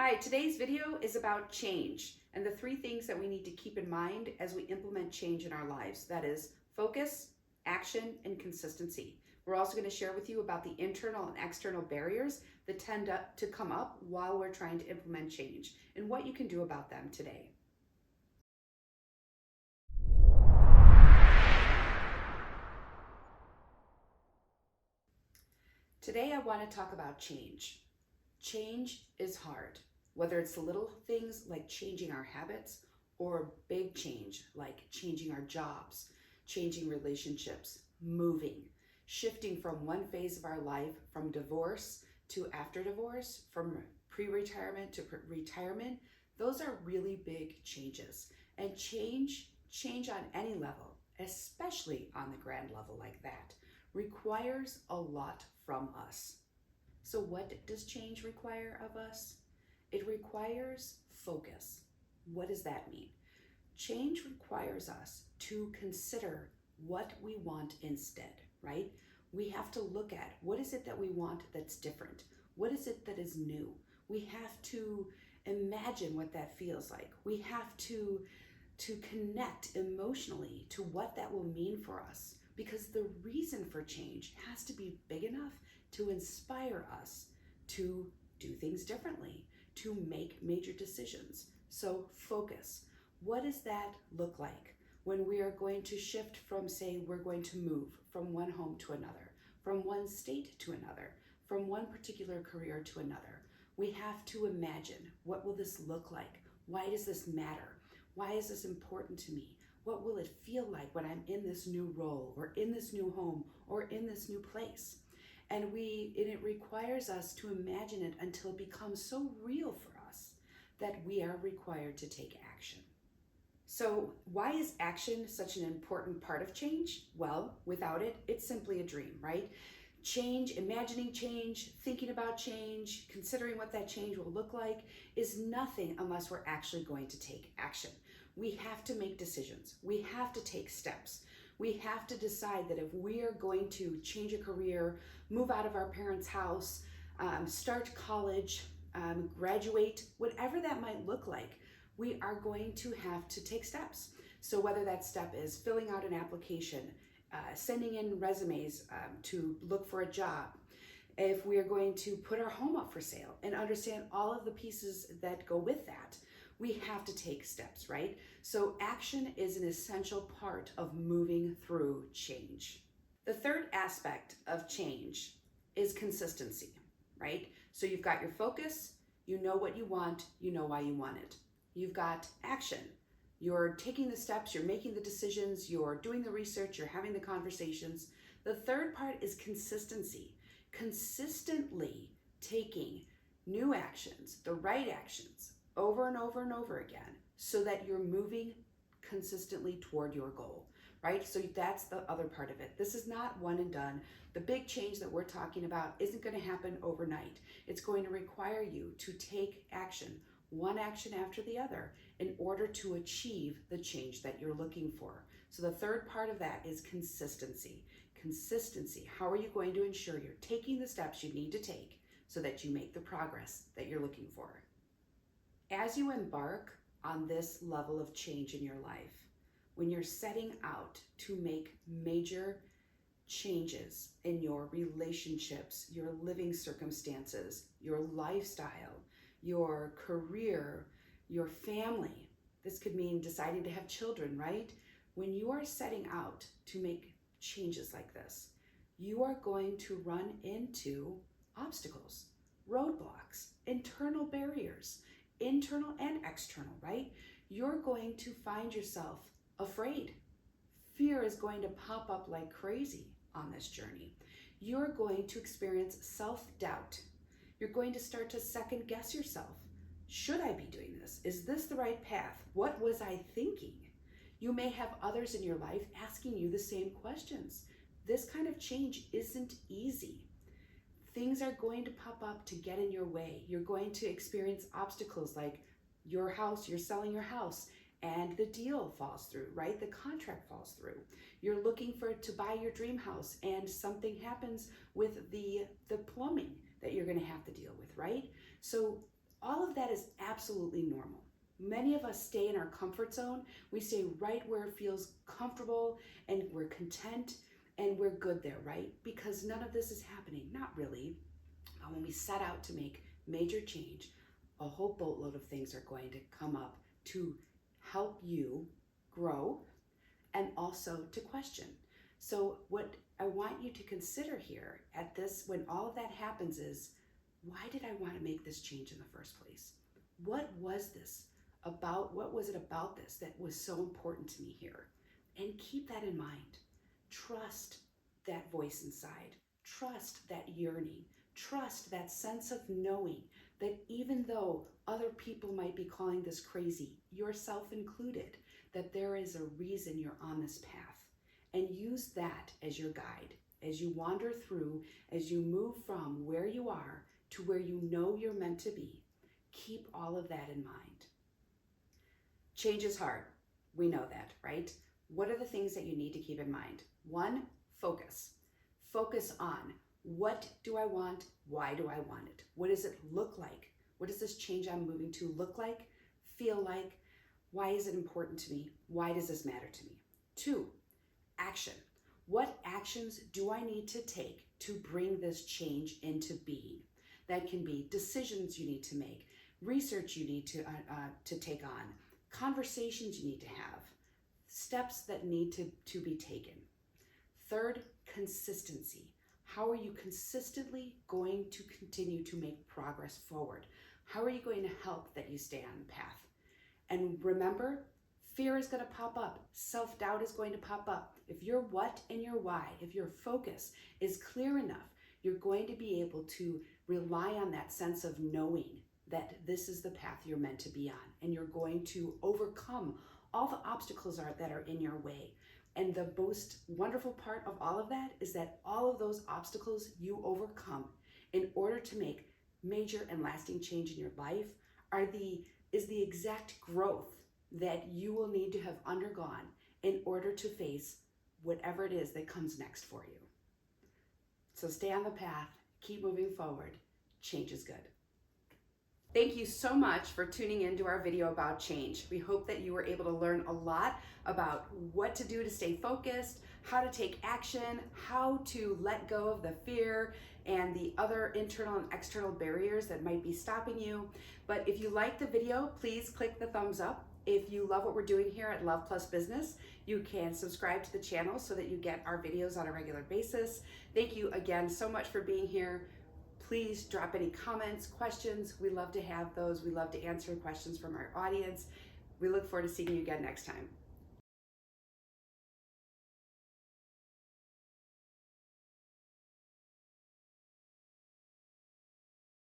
Hi, today's video is about change and the three things that we need to keep in mind as we implement change in our lives. That is focus, action, and consistency. We're also going to share with you about the internal and external barriers that tend to come up while we're trying to implement change and what you can do about them today. Today I want to talk about change. Change is hard. Whether it's the little things like changing our habits or big change like changing our jobs, changing relationships, moving, shifting from one phase of our life, from divorce to after divorce, from pre-retirement to retirement, those are really big changes. And change on any level, especially on the grand level like that, requires a lot from us. So what does change require of us? It requires focus. What does that mean? Change requires us to consider what we want instead, right? We have to look at what is it that we want that's different? What is it that is new? We have to imagine what that feels like. We have to connect emotionally to what that will mean for us, because the reason for change has to be big enough to inspire us to do things differently, to make major decisions. So focus. What does that look like when we are going to shift from, say, we're going to move from one home to another, from one state to another, from one particular career to another? We have to imagine, what will this look like? Why does this matter? Why is this important to me? What will it feel like when I'm in this new role or in this new home or in this new place? And it requires us to imagine it until it becomes so real for us that we are required to take action. So why is action such an important part of change? Well, without it, it's simply a dream, right? Change, imagining change, thinking about change, considering what that change will look like is nothing unless we're actually going to take action. We have to make decisions. We have to take steps. We have to decide that if we are going to change a career, move out of our parents' house, start college, graduate, whatever that might look like, we are going to have to take steps. So whether that step is filling out an application, sending in resumes to look for a job, if we are going to put our home up for sale and understand all of the pieces that go with that, we have to take steps, right? So action is an essential part of moving through change. The third aspect of change is consistency, right? So you've got your focus, you know what you want, you know why you want it. You've got action. You're taking the steps, you're making the decisions, you're doing the research, you're having the conversations. The third part is consistency. Consistently taking new actions, the right actions, over and over and over again, so that you're moving consistently toward your goal, right? So that's the other part of it. This is not one and done. The big change that we're talking about isn't going to happen overnight. It's going to require you to take action, one action after the other, in order to achieve the change that you're looking for. So the third part of that is consistency. Consistency. How are you going to ensure you're taking the steps you need to take so that you make the progress that you're looking for? As you embark on this level of change in your life, when you're setting out to make major changes in your relationships, your living circumstances, your lifestyle, your career, your family, this could mean deciding to have children, right? When you are setting out to make changes like this, you are going to run into obstacles, roadblocks, internal barriers, internal and external, right? You're going to find yourself afraid. Fear is going to pop up like crazy on this journey. You're going to experience self-doubt. You're going to start to second guess yourself. Should I be doing this? Is this the right path? What was I thinking? You may have others in your life asking you the same questions. This kind of change isn't easy. Things are going to pop up to get in your way. You're going to experience obstacles like your house, you're selling your house and the deal falls through, right? The contract falls through. You're looking to buy your dream house and something happens with the plumbing that you're going to have to deal with, right? So All of that is absolutely normal. Many of us stay in our comfort zone. We stay right where it feels comfortable and we're content and we're good there, right? Because none of this is happening. Not really. But when we set out to make major change, a whole boatload of things are going to come up to help you grow and also to question. So what I want you to consider here at this, when all of that happens, is why did I want to make this change in the first place? What was this about? What was it about this that was so important to me here? And keep that in mind. Trust that voice inside. Trust that yearning. Trust that sense of knowing that even though other people might be calling this crazy, yourself included, that there is a reason you're on this path. And use that as your guide. As you wander through, as you move from where you are to where you know you're meant to be, keep all of that in mind. Change is hard. We know that, right? What are the things that you need to keep in mind? One, focus. Focus on what do I want? Why do I want it? What does it look like? What does this change I'm moving to look like, feel like? Why is it important to me? Why does this matter to me? Two, action. What actions do I need to take to bring this change into being? That can be decisions you need to make, research you need to take on, conversations you need to have, steps that need to be taken. Third, consistency. How are you consistently going to continue to make progress forward? How are you going to help that you stay on the path? And remember, fear is going to pop up. Self-doubt is going to pop up. If your what and your why, if your focus is clear enough, you're going to be able to rely on that sense of knowing that this is the path you're meant to be on. And you're going to overcome all the obstacles that are in your way. And the most wonderful part of all of that is that all of those obstacles you overcome in order to make major and lasting change in your life is the exact growth that you will need to have undergone in order to face whatever it is that comes next for you. So stay on the path, keep moving forward. Change is good. Thank you so much for tuning into our video about change. We hope that you were able to learn a lot about what to do to stay focused, how to take action, how to let go of the fear and the other internal and external barriers that might be stopping you. But if you like the video, please click the thumbs up. If you love what we're doing here at Love Plus Business, you can subscribe to the channel so that you get our videos on a regular basis. Thank you again so much for being here. Please drop any comments, questions. We love to have those. We love to answer questions from our audience. We look forward to seeing you again next time.